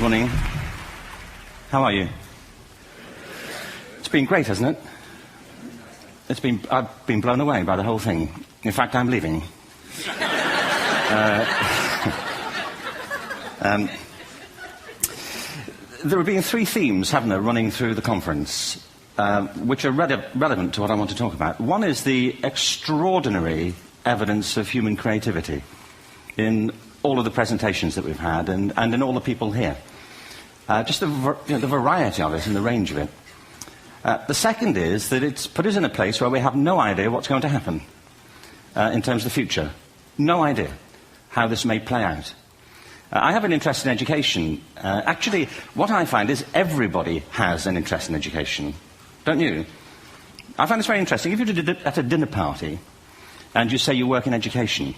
Morning. How are you? It's been great, hasn't it? I've been blown away by the whole thing. In fact, I'm leaving. There have been three themes, haven't there, running through the conference, which are relevant to what I want to talk about. One is the extraordinary evidence of human creativity in all of the presentations that we've had and in all the people here. Just the variety of it and the range of it. The second is that it's put us in a place where we have no idea what's going to happen in terms of the future. No idea how this may play out. I have an interest in education. Actually, what I find is everybody has an interest in education. Don't you? I find this very interesting. If you're at a dinner party and you say you work in education,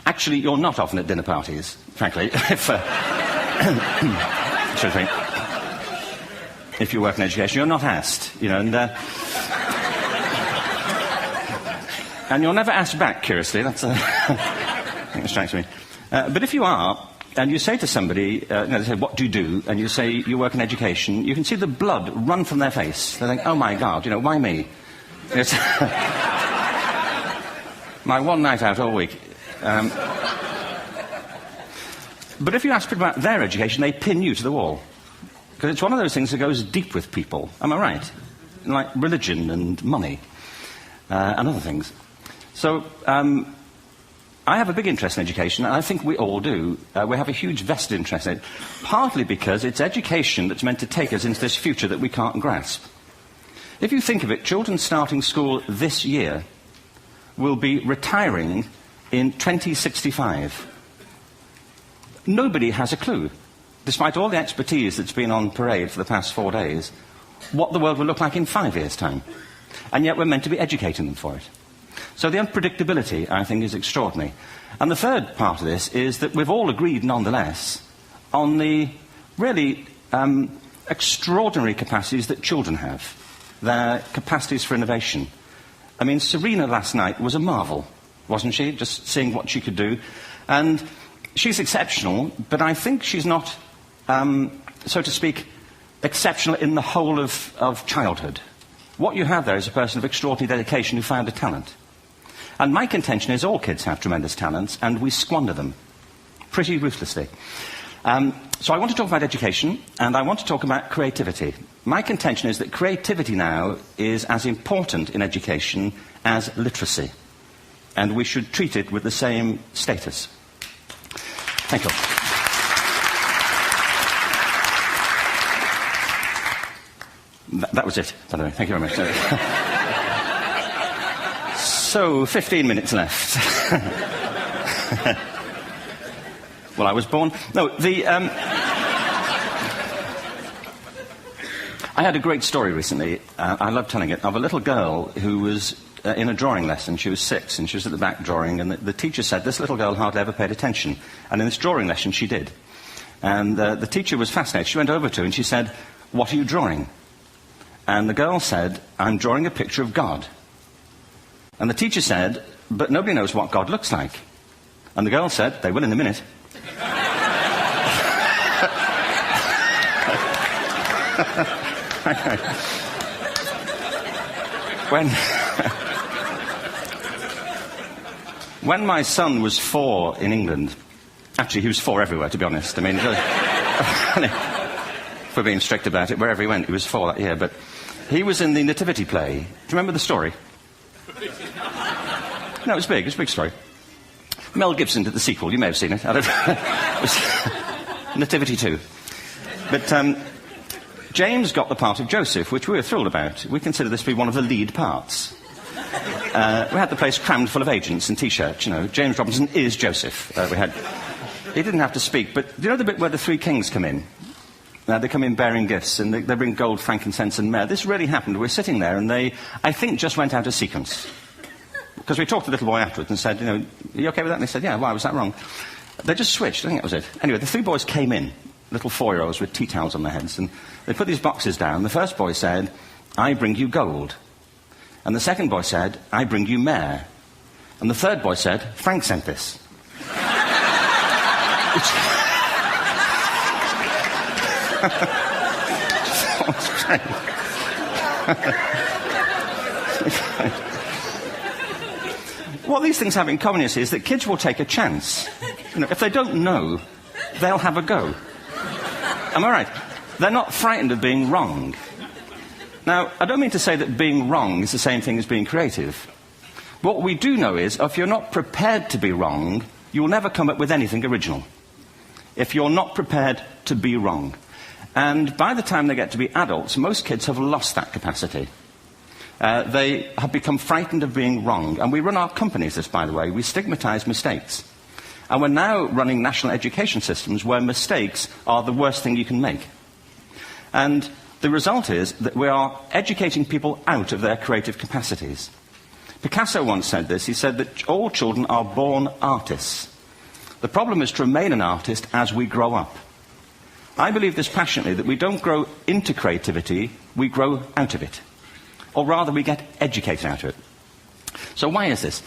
actually, you're not often at dinner parties, frankly. If you work in education, you're not asked, and you're never asked back, curiously. That's I think it strikes me. But if you are, and you say to somebody, they say, what do you do? And you say, you work in education, you can see the blood run from their face. They think, oh my God, why me? It's my one night out all week. But if you ask people about their education, they pin you to the wall. Because it's one of those things that goes deep with people. Am I right? Like religion and money and other things. So I have a big interest in education, and I think we all do. We have a huge vested interest in it, partly because it's education that's meant to take us into this future that we can't grasp. If you think of it, children starting school this year will be retiring in 2065. Nobody has a clue, despite all the expertise that's been on parade for the past 4 days, what the world will look like in 5 years' time. And yet we're meant to be educating them for it. So the unpredictability, I think, is extraordinary. And the third part of this is that we've all agreed, nonetheless, on the really extraordinary capacities that children have, their capacities for innovation. I mean, Serena last night was a marvel, wasn't she? Just seeing what she could do. And she's exceptional, but I think she's not, so to speak, exceptional in the whole of childhood. What you have there is a person of extraordinary dedication who found a talent. And my contention is all kids have tremendous talents, and we squander them pretty ruthlessly. So I want to talk about education, and I want to talk about creativity. My contention is that creativity now is as important in education as literacy, and we should treat it with the same status. Thank you. That was it, by the way. Thank you very much. So, 15 minutes left. Well, I was born... No, I had a great story recently, I love telling it, of a little girl who was in a drawing lesson. She was 6, and she was at the back drawing, and the teacher said, this little girl hardly ever paid attention. And in this drawing lesson, she did. And the teacher was fascinated. She went over to her and she said, what are you drawing? And the girl said, I'm drawing a picture of God. And the teacher said, but nobody knows what God looks like. And the girl said, they will in a minute. When my son was 4 in England, actually he was 4 everywhere, to be honest. I mean, if we're being strict about it, wherever he went, he was 4 that year. But he was in the Nativity play. Do you remember the story? No, it was big. It was a big story. Mel Gibson did the sequel. You may have seen it. I don't know. It was Nativity 2. But James got the part of Joseph, which we were thrilled about. We consider this to be one of the lead parts. We had the place crammed full of agents in T-shirts, James Robinson is Joseph. He didn't have to speak, but do you know the bit where the 3 kings come in? They come in bearing gifts, and they bring gold, frankincense, and myrrh. This really happened. We're sitting there, and they, I think, just went out of sequence. Because we talked to the little boy afterwards and said, are you okay with that? And they said, yeah, why was that wrong? They just switched. I think that was it. Anyway, the 3 boys came in, little 4-year-olds with tea towels on their heads, and they put these boxes down. The first boy said, I bring you gold. And the second boy said, I bring you myrrh. And the third boy said, Frank sent this. What these things have in common, you see, is that kids will take a chance. If they don't know, they'll have a go. Am I right? They're not frightened of being wrong. Now, I don't mean to say that being wrong is the same thing as being creative. What we do know is, if you're not prepared to be wrong, you'll never come up with anything original. If you're not prepared to be wrong. And by the time they get to be adults, most kids have lost that capacity. They have become frightened of being wrong. And we run our companies this, by the way. We stigmatize mistakes. And we're now running national education systems where mistakes are the worst thing you can make. And the result is that we are educating people out of their creative capacities. Picasso once said this. He said that all children are born artists. The problem is to remain an artist as we grow up. I believe this passionately, that we don't grow into creativity, we grow out of it. Or rather, we get educated out of it. So why is this?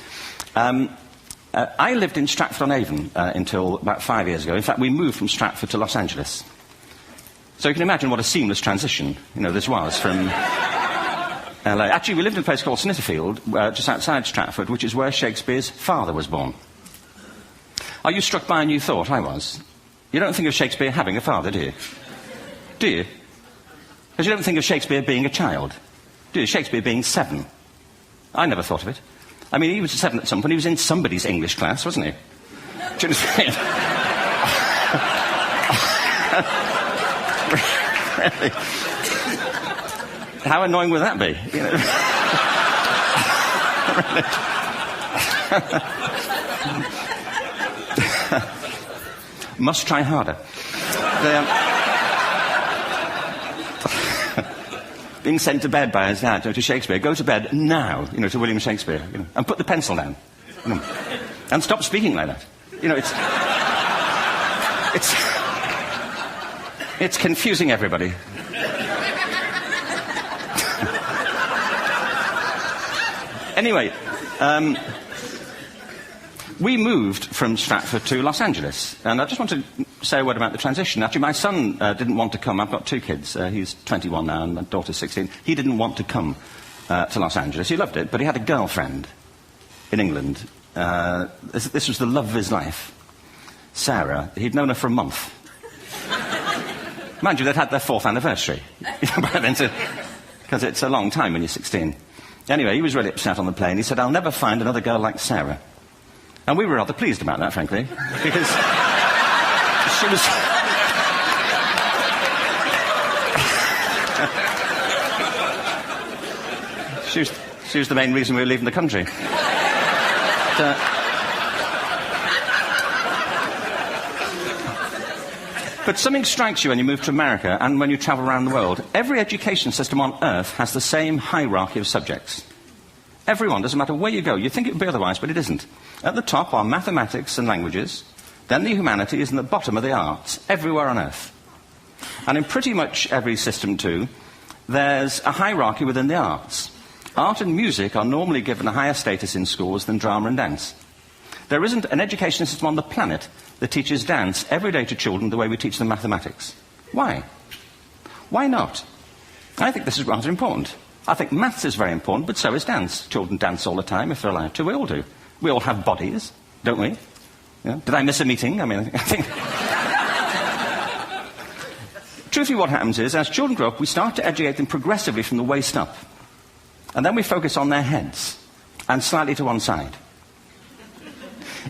I lived in Stratford-on-Avon until about 5 years ago. In fact, we moved from Stratford to Los Angeles. So you can imagine what a seamless transition, this was from LA. Actually, we lived in a place called Snitterfield, just outside Stratford, which is where Shakespeare's father was born. Are you struck by a new thought? I was. You don't think of Shakespeare having a father, do you? Do you? Because you don't think of Shakespeare being a child. Do you? Shakespeare being 7. I never thought of it. I mean, he was 7 at some point. He was in somebody's English class, wasn't he? Do you understand? Really? How annoying would that be? Must try harder. Being sent to bed by his dad to Shakespeare. Go to bed now, to William Shakespeare, and put the pencil down, and stop speaking like that. It's confusing everybody. Anyway, we moved from Stratford to Los Angeles, and I just want to say a word about the transition. Actually, my son didn't want to come. I've got 2 kids. He's 21 now, and my daughter's 16. He didn't want to come to Los Angeles. He loved it, but he had a girlfriend in England. This was the love of his life, Sarah. He'd known her for a month. Mind you, they'd had their 4th anniversary by then, because it's a long time when you're 16. Anyway, he was really upset on the plane. He said, "I'll never find another girl like Sarah." And we were rather pleased about that, frankly, because she was the main reason we were leaving the country. But something strikes you when you move to America and when you travel around the world. Every education system on Earth has the same hierarchy of subjects. Everyone, doesn't matter where you go. You'd think it would be otherwise, but it isn't. At the top are mathematics and languages, then the humanities, and the bottom are the arts, everywhere on Earth. And in pretty much every system, too, there's a hierarchy within the arts. Art and music are normally given a higher status in schools than drama and dance. There isn't an education system on the planet that teaches dance every day to children the way we teach them mathematics. Why? Why not? I think this is rather important. I think maths is very important, but so is dance. Children dance all the time if they're allowed to. We all do. We all have bodies, don't we? Did I miss a meeting? I think... Truthfully, what happens is, as children grow up, we start to educate them progressively from the waist up. And then we focus on their heads, and slightly to one side.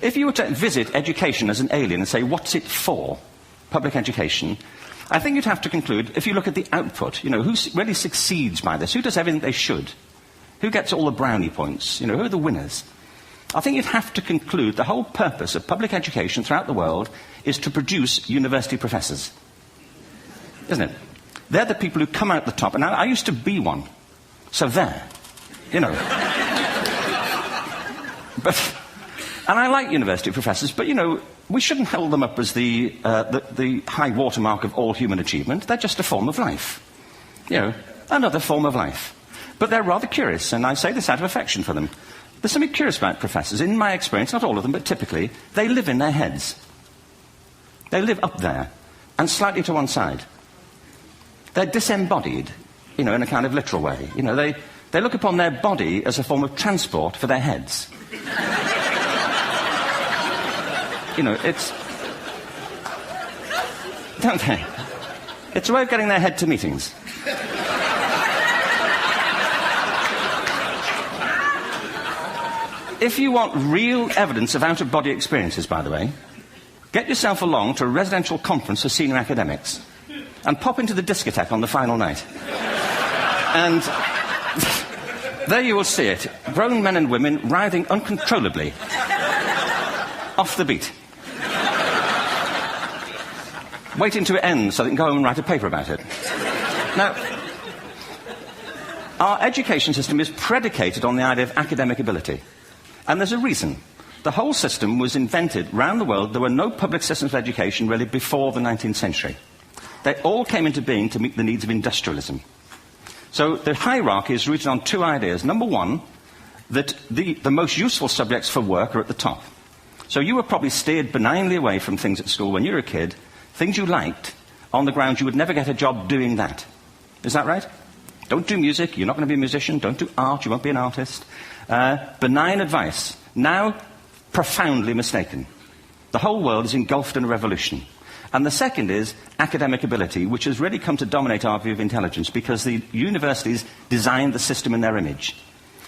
If you were to visit education as an alien and say, what's it for, public education, I think you'd have to conclude, if you look at the output, who really succeeds by this, who does everything they should, who gets all the brownie points, who are the winners. I think you'd have to conclude the whole purpose of public education throughout the world is to produce university professors. Isn't it? They're the people who come out the top, and I used to be one. So there, And I like university professors, but, we shouldn't hold them up as the high watermark of all human achievement. They're just a form of life. Another form of life. But they're rather curious, and I say this out of affection for them. There's something curious about professors. In my experience, not all of them, but typically, they live in their heads. They live up there, and slightly to one side. They're disembodied, in a kind of literal way. They look upon their body as a form of transport for their heads. It's... Don't they? It's a way of getting their head to meetings. If you want real evidence of out-of-body experiences, by the way, get yourself along to a residential conference for senior academics and pop into the discotheque on the final night. And there you will see it. Grown men and women writhing uncontrollably off the beat. Waiting to end so they can go home and write a paper about it. Now, our education system is predicated on the idea of academic ability. And there's a reason. The whole system was invented around the world. There were no public systems of education really before the 19th century. They all came into being to meet the needs of industrialism. So the hierarchy is rooted on two ideas. Number one, that the most useful subjects for work are at the top. So you were probably steered benignly away from things at school when you were a kid, things you liked, on the grounds you would never get a job doing that. Is that right? Don't do music, you're not going to be a musician. Don't do art, you won't be an artist. Benign advice. Now, profoundly mistaken. The whole world is engulfed in a revolution. And the second is academic ability, which has really come to dominate our view of intelligence because the universities designed the system in their image.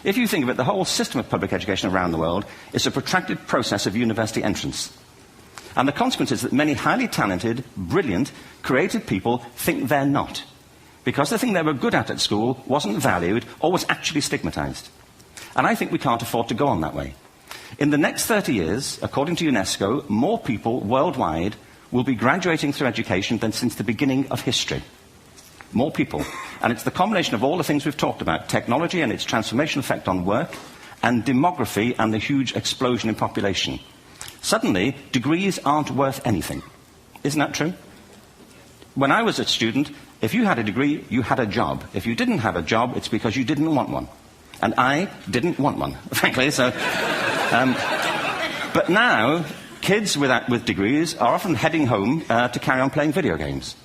If you think of it, the whole system of public education around the world is a protracted process of university entrance. And the consequence is that many highly talented, brilliant, creative people think they're not. Because the thing they were good at school wasn't valued or was actually stigmatized. And I think we can't afford to go on that way. In the next 30 years, according to UNESCO, more people worldwide will be graduating through education than since the beginning of history. More people. And it's the combination of all the things we've talked about, technology and its transformational effect on work, and demography and the huge explosion in population. Suddenly, degrees aren't worth anything. Isn't that true? When I was a student, if you had a degree, you had a job. If you didn't have a job, it's because you didn't want one. And I didn't want one, frankly, so... but now, kids with degrees are often heading home to carry on playing video games.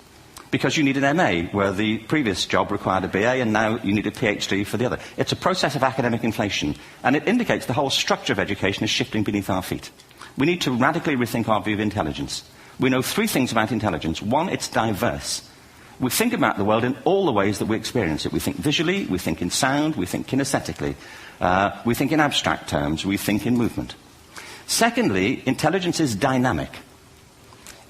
Because you need an MA, where the previous job required a BA, and now you need a PhD for the other. It's a process of academic inflation, and it indicates the whole structure of education is shifting beneath our feet. We need to radically rethink our view of intelligence. We know three things about intelligence. One, it's diverse. We think about the world in all the ways that we experience it. We think visually, we think in sound, we think kinesthetically, we think in abstract terms, we think in movement. Secondly, intelligence is dynamic.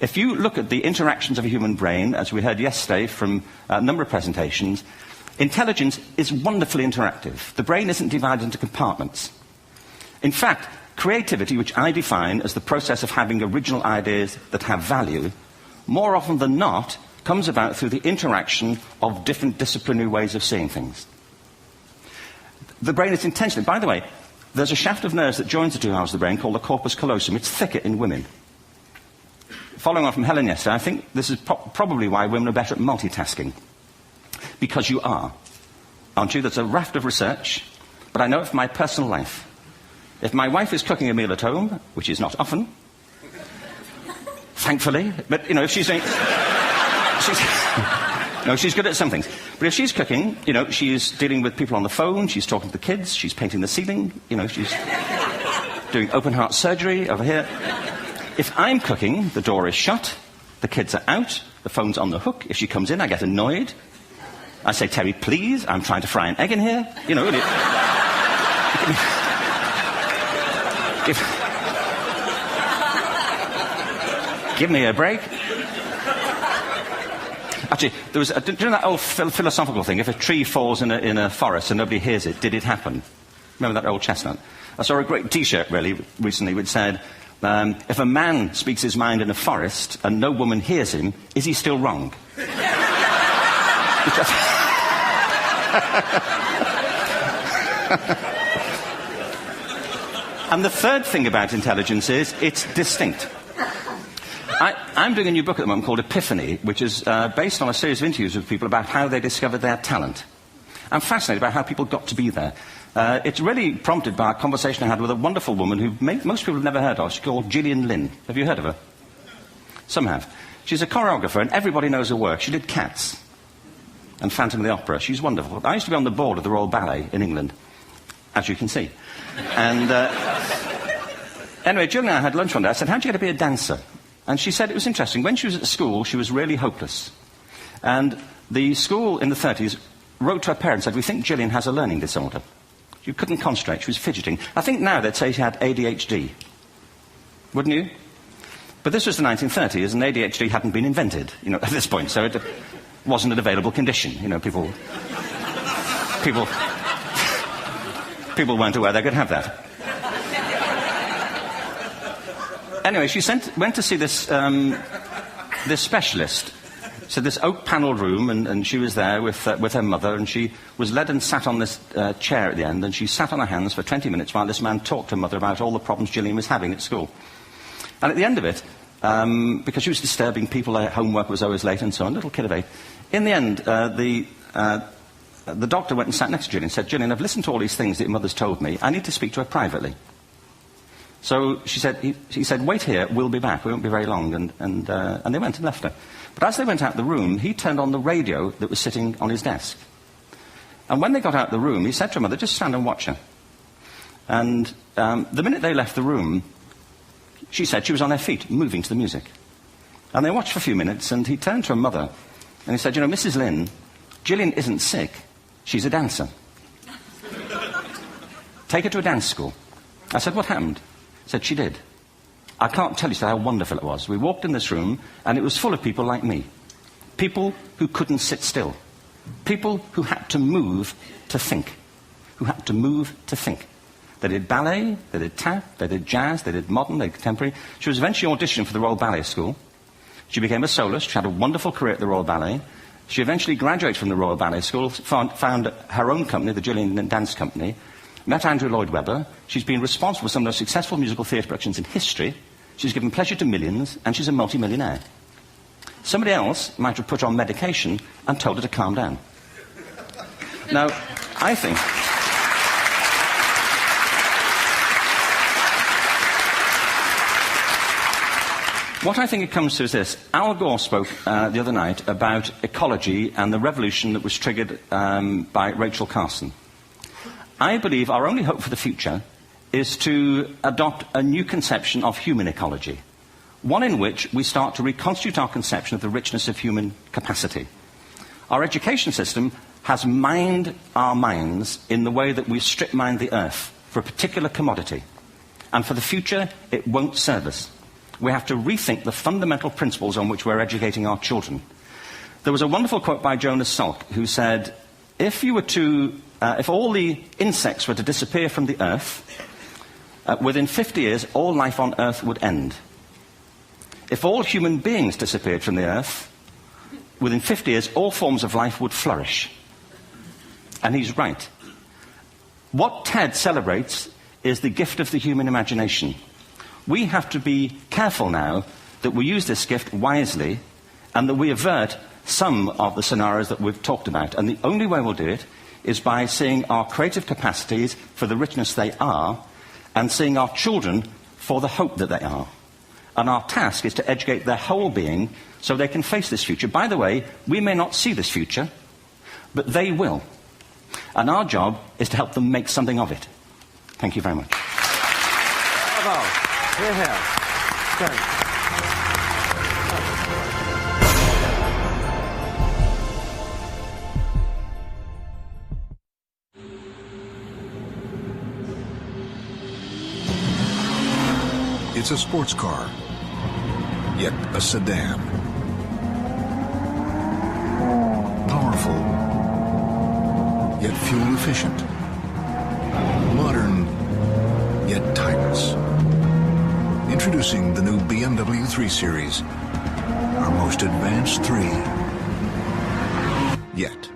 If you look at the interactions of a human brain, as we heard yesterday from a number of presentations, intelligence is wonderfully interactive. The brain isn't divided into compartments. In fact, creativity, which I define as the process of having original ideas that have value, more often than not, comes about through the interaction of different disciplinary ways of seeing things. The brain is intentionally... By the way, there's a shaft of nerves that joins the two halves of the brain called the corpus callosum. It's thicker in women. Following on from Helen yesterday, I think this is probably why women are better at multitasking. Because you are. Aren't you? There's a raft of research, but I know it from my personal life. If my wife is cooking a meal at home, which is not often, thankfully, but, if she's doing... she's good at some things. But if she's cooking, she's dealing with people on the phone, she's talking to the kids, she's painting the ceiling, she's doing open heart surgery over here. If I'm cooking, the door is shut, the kids are out, the phone's on the hook. If she comes in, I get annoyed. I say, Terry, please, I'm trying to fry an egg in here. Give me a break. Actually, there was do you know that old philosophical thing? If a tree falls in a forest and nobody hears it, did it happen? Remember that old chestnut? I saw a great T-shirt recently which said, if a man speaks his mind in a forest and no woman hears him, is he still wrong? And the third thing about intelligence is it's distinct. I'm doing a new book at the moment called Epiphany, which is based on a series of interviews with people about how they discovered their talent. I'm fascinated by how people got to be there. It's really prompted by a conversation I had with a wonderful woman who most people have never heard of. She's called Gillian Lynn. Have you heard of her? Some have. She's a choreographer, and everybody knows her work. She did Cats. and Phantom of the Opera. She's wonderful. I used to be on the board of the Royal Ballet in England, as you can see. And anyway, Jill and I had lunch one day. I said, how'd you get to be a dancer? And she said it was interesting. When she was at school, she was really hopeless. And the school in the 30s wrote to her parents and said, we think Gillian has a learning disorder. She couldn't concentrate, she was fidgeting. I think now they'd say she had ADHD. Wouldn't you? But this was the 1930s, and ADHD hadn't been invented, at this point, so it wasn't an available condition. People weren't aware they could have that. Anyway, she went to see this specialist. So this oak-panelled room, and she was there with her mother, and she was led and sat on this chair at the end, and she sat on her hands for 20 minutes while this man talked to her mother about all the problems Gillian was having at school. And at the end of it, because she was disturbing people, her homework was always late and so on, little kid of 8, in the end, the doctor went and sat next to Gillian and said, Gillian, I've listened to all these things that your mother's told me. I need to speak to her privately. So he said, wait here, we'll be back. We won't be very long. And they went and left her. But as they went out the room, he turned on the radio that was sitting on his desk. And when they got out the room, he said to her mother, just stand and watch her. And the minute they left the room, she said she was on her feet, moving to the music. And they watched for a few minutes, and he turned to her mother, and he said, Mrs. Lynn, Gillian isn't sick. She's a dancer. Take her to a dance school. I said, what happened? He said, she did. I can't tell you how wonderful it was. We walked in this room, and it was full of people like me. People who couldn't sit still. People who had to move to think. They did ballet, they did tap, they did jazz, they did modern, they did contemporary. She was eventually auditioned for the Royal Ballet School. She became a soloist. She had a wonderful career at the Royal Ballet. She eventually graduated from the Royal Ballet School, found her own company, the Gillian Dance Company, met Andrew Lloyd Webber. She's been responsible for some of the most successful musical theatre productions in history. She's given pleasure to millions, and she's a multi-millionaire. Somebody else might have put her on medication and told her to calm down. Now, I think... What I think it comes to is this. Al Gore spoke the other night about ecology and the revolution that was triggered by Rachel Carson. I believe our only hope for the future is to adopt a new conception of human ecology, one in which we start to reconstitute our conception of the richness of human capacity. Our education system has mined our minds in the way that we strip-mine the earth for a particular commodity, and for the future it won't serve us. We have to rethink the fundamental principles on which we're educating our children. There was a wonderful quote by Jonas Salk, who said, if all the insects were to disappear from the earth, within 50 years, all life on earth would end. If all human beings disappeared from the earth, within 50 years, all forms of life would flourish. And he's right. What TED celebrates is the gift of the human imagination. We have to be careful now that we use this gift wisely and that we avert some of the scenarios that we've talked about. And the only way we'll do it is by seeing our creative capacities for the richness they are and seeing our children for the hope that they are. And our task is to educate their whole being so they can face this future. By the way, we may not see this future, but they will. And our job is to help them make something of it. Thank you very much. Bravo. Here, here. Good. It's a sports car, yet a sedan. Powerful, yet fuel efficient. Modern, yet timeless. Introducing the new BMW 3 Series, our most advanced 3 yet.